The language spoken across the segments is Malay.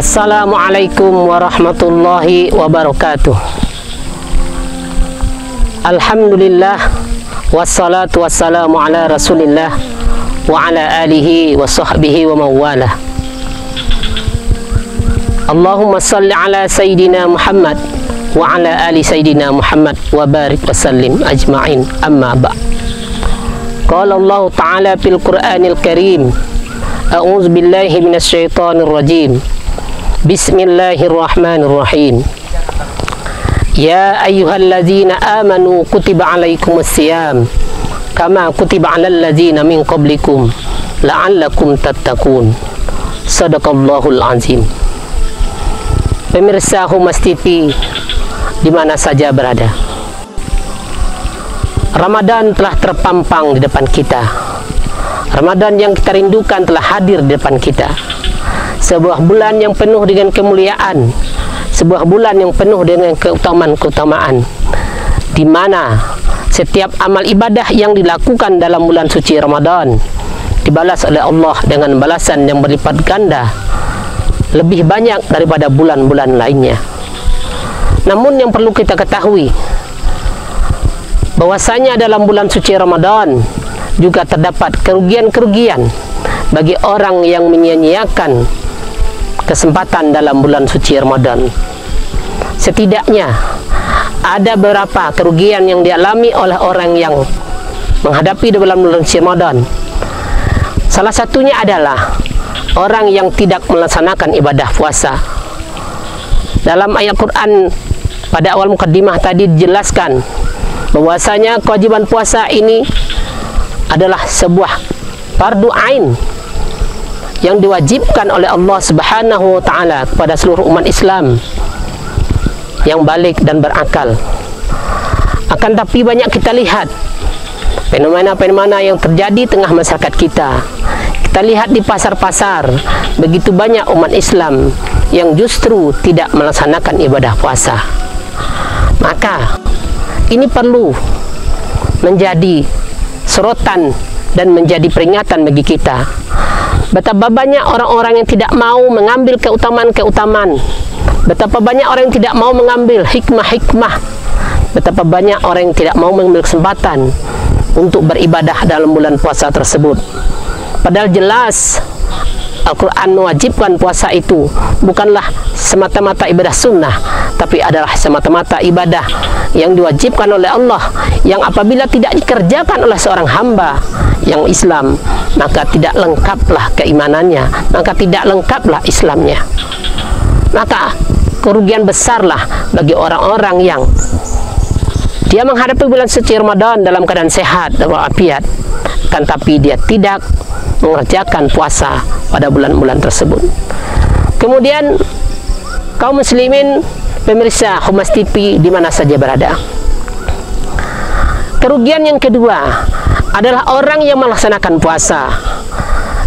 Assalamualaikum warahmatullahi wabarakatuh. Alhamdulillah, wassalatu wassalamu ala rasulillah wa ala alihi wa sahbihi wa mawalah. Allahumma salli ala Sayyidina Muhammad wa ala ali Sayyidina Muhammad wa barik wa sallim ajma'in, amma ba'. Qala Allah Ta'ala fil Qur'anil Karim, a'udzu billahi minasy syaithanir rajim. Bismillahirrahmanirrahim. Ya ayyuhalladzina amanu kutiba alaikumus siyam kama kutiba alal ladzina min qablikum la'allakum tattaqun. Shadaqallahul azim. Pemirsa Humas TV di mana saja berada, Ramadan telah terpampang di depan kita. Ramadan yang kita rindukan telah hadir di depan kita. Sebuah bulan yang penuh dengan kemuliaan, sebuah bulan yang penuh dengan keutamaan-keutamaan, di mana setiap amal ibadah yang dilakukan dalam bulan suci Ramadan dibalas oleh Allah dengan balasan yang berlipat ganda, lebih banyak daripada bulan-bulan lainnya. Namun yang perlu kita ketahui, bahwasanya dalam bulan suci Ramadan juga terdapat kerugian-kerugian bagi orang yang menyia-nyiakan kesempatan dalam bulan suci Ramadan. Setidaknya ada beberapa kerugian yang dialami oleh orang yang menghadapi dalam bulan suci Ramadan. Salah satunya adalah orang yang tidak melaksanakan ibadah puasa. Dalam ayat Quran pada awal mukaddimah tadi dijelaskan bahwasanya kewajiban puasa ini adalah sebuah fardu ain yang diwajibkan oleh Allah Subhanahu wa Ta'ala kepada seluruh umat Islam yang balik dan berakal. Akan tapi banyak kita lihat fenomena-fenomena yang terjadi tengah masyarakat kita. Kita lihat di pasar-pasar, begitu banyak umat Islam yang justru tidak melaksanakan ibadah puasa. Maka ini perlu menjadi sorotan dan menjadi peringatan bagi kita. Betapa banyak orang-orang yang tidak mau mengambil keutamaan-keutamaan, betapa banyak orang yang tidak mau mengambil hikmah-hikmah, betapa banyak orang yang tidak mau mengambil kesempatan untuk beribadah dalam bulan puasa tersebut. Padahal jelas Al-Quran mewajibkan puasa itu bukanlah semata-mata ibadah sunnah, tapi adalah semata-mata ibadah yang diwajibkan oleh Allah, yang apabila tidak dikerjakan oleh seorang hamba yang Islam, maka tidak lengkaplah keimanannya, maka tidak lengkaplah Islamnya. Maka kerugian besarlah bagi orang-orang yang dia menghadapi bulan suci Ramadan dalam keadaan sehat dan walafiat, kan tapi dia tidak mengerjakan puasa pada bulan-bulan tersebut. Kemudian kaum muslimin pemirsa Humas TV di mana saja berada, kerugian yang kedua adalah orang yang melaksanakan puasa.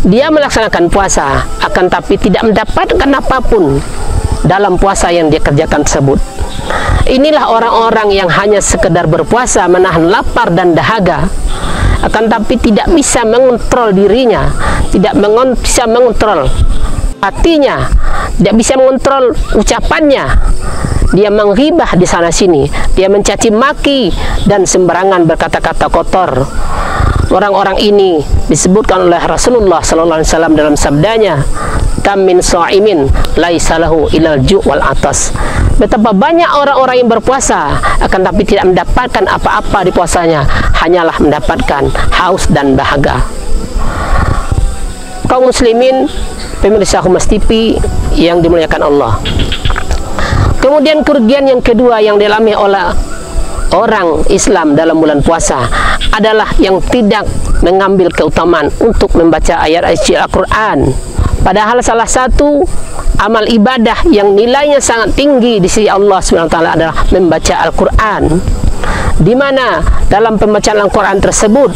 Dia melaksanakan puasa, akan tapi tidak mendapatkan apapun dalam puasa yang dia kerjakan tersebut. Inilah orang-orang yang hanya sekedar berpuasa menahan lapar dan dahaga, akan tapi tidak bisa mengontrol dirinya, tidak bisa mengontrol hatinya, tidak bisa mengontrol ucapannya. Dia menghibah di sana sini, dia mencaci maki dan sembarangan berkata-kata kotor. Orang-orang ini disebutkan oleh Rasulullah sallallahu alaihi wasallam dalam sabdanya, kam min shaimin laisa lahu ilal ju' wal atas. Betapa banyak orang-orang yang berpuasa akan tapi tidak mendapatkan apa-apa di puasanya, hanyalah mendapatkan haus dan dahaga. Kaum muslimin pemirsa Humas TV yang dimuliakan Allah. Kemudian kerugian yang kedua yang dialami oleh orang Islam dalam bulan puasa adalah yang tidak mengambil keutamaan untuk membaca ayat-ayat Al-Quran. Padahal salah satu amal ibadah yang nilainya sangat tinggi di sisi Allah SWT adalah membaca Al-Quran, di mana dalam pembacaan Al-Quran tersebut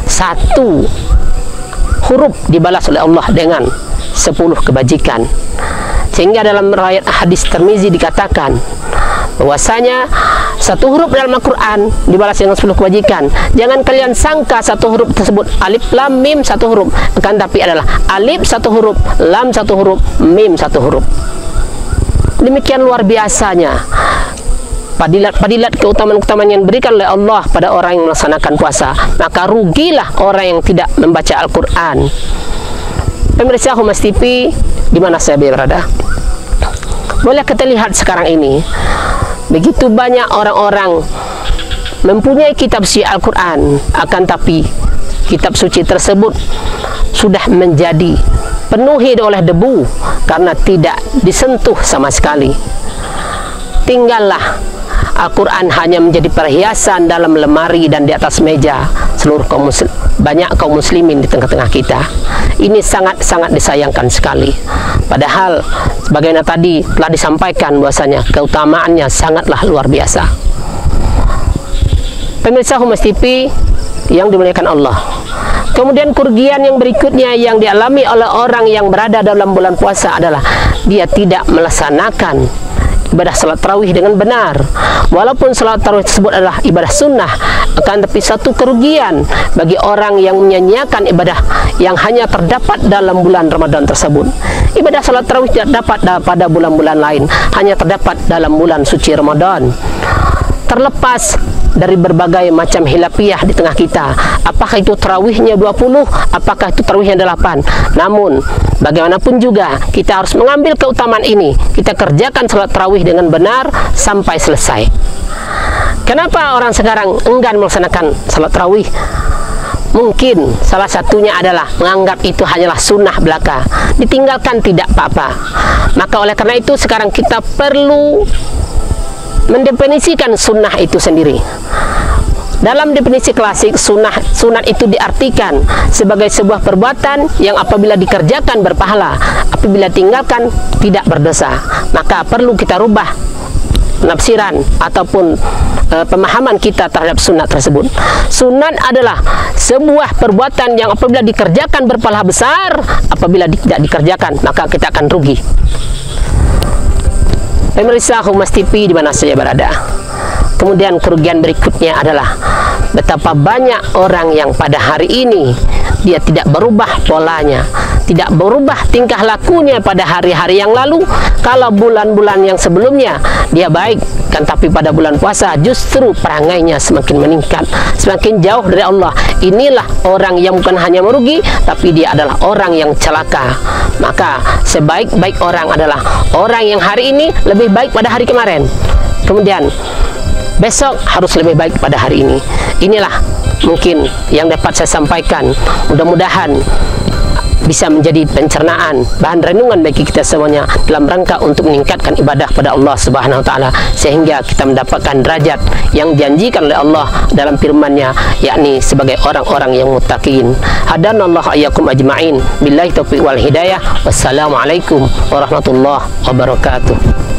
satu huruf dibalas oleh Allah dengan 10 kebajikan. Sehingga dalam riwayat hadis Tirmizi dikatakan bahwasanya satu huruf dalam Al-Quran dibalas dengan 10 kebajikan. Jangan kalian sangka satu huruf tersebut alif lam mim satu huruf, akan tapi adalah alif satu huruf, lam satu huruf, mim satu huruf. Demikian luar biasanya padilat keutamaan-keutamaan yang diberikan oleh Allah pada orang yang melaksanakan puasa. Maka rugilah orang yang tidak membaca Al-Quran. Pemirsa Humas TV, di mana saya berada, boleh kita lihat sekarang ini begitu banyak orang-orang mempunyai kitab suci Al-Quran, akan tapi kitab suci tersebut sudah menjadi penuhi oleh debu karena tidak disentuh sama sekali. Tinggallah Al-Quran hanya menjadi perhiasan dalam lemari dan di atas meja banyak kaum muslimin di tengah-tengah kita. Ini sangat-sangat disayangkan sekali. Padahal sebagaimana tadi telah disampaikan bahwasanya keutamaannya sangatlah luar biasa. Pemirsa Humas TV yang dimuliakan Allah, kemudian kerugian yang berikutnya yang dialami oleh orang yang berada dalam bulan puasa adalah dia tidak melaksanakan ibadah salat tarawih dengan benar. Walaupun salat tarawih tersebut adalah ibadah sunnah, akan tapi satu kerugian bagi orang yang menyanyiakan ibadah yang hanya terdapat dalam bulan Ramadan tersebut. Ibadah salat tarawih tidak dapat pada bulan-bulan lain, hanya terdapat dalam bulan suci Ramadan. Terlepas dari berbagai macam hilafiah di tengah kita, apakah itu tarawihnya 20, apakah itu tarawihnya 8, namun bagaimanapun juga kita harus mengambil keutamaan ini. Kita kerjakan salat tarawih dengan benar sampai selesai. Kenapa orang sekarang enggan melaksanakan salat tarawih? Mungkin salah satunya adalah menganggap itu hanyalah sunnah belaka, ditinggalkan tidak apa-apa. Maka oleh karena itu sekarang kita perlu mendefinisikan sunnah itu sendiri. Dalam definisi klasik, sunat itu diartikan sebagai sebuah perbuatan yang apabila dikerjakan berpahala, apabila tinggalkan tidak berdosa. Maka perlu kita rubah penafsiran ataupun pemahaman kita terhadap sunat tersebut. Sunat adalah sebuah perbuatan yang apabila dikerjakan berpahala besar, apabila tidak dikerjakan maka kita akan rugi. Pemirsa Humas TV di mana saja berada, kemudian kerugian berikutnya adalah betapa banyak orang yang pada hari ini dia tidak berubah polanya, tidak berubah tingkah lakunya pada hari-hari yang lalu. Kalau bulan-bulan yang sebelumnya dia baik, kan tapi pada bulan puasa justru perangainya semakin meningkat, semakin jauh dari Allah. Inilah orang yang bukan hanya merugi, tapi dia adalah orang yang celaka. Maka sebaik-baik orang adalah orang yang hari ini lebih baik pada hari kemarin, kemudian besok harus lebih baik pada hari ini. Inilah mungkin yang dapat saya sampaikan. Mudah-mudahan bisa menjadi pencernaan, bahan renungan bagi kita semuanya dalam rangka untuk meningkatkan ibadah pada Allah Subhanahu wa taala, sehingga kita mendapatkan derajat yang dijanjikan oleh Allah dalam firman-Nya, yakni sebagai orang-orang yang muttaqin. Hadanallahu ayyakum ajma'in. Billahi taufiq wal hidayah. Wassalamualaikum warahmatullahi wabarakatuh.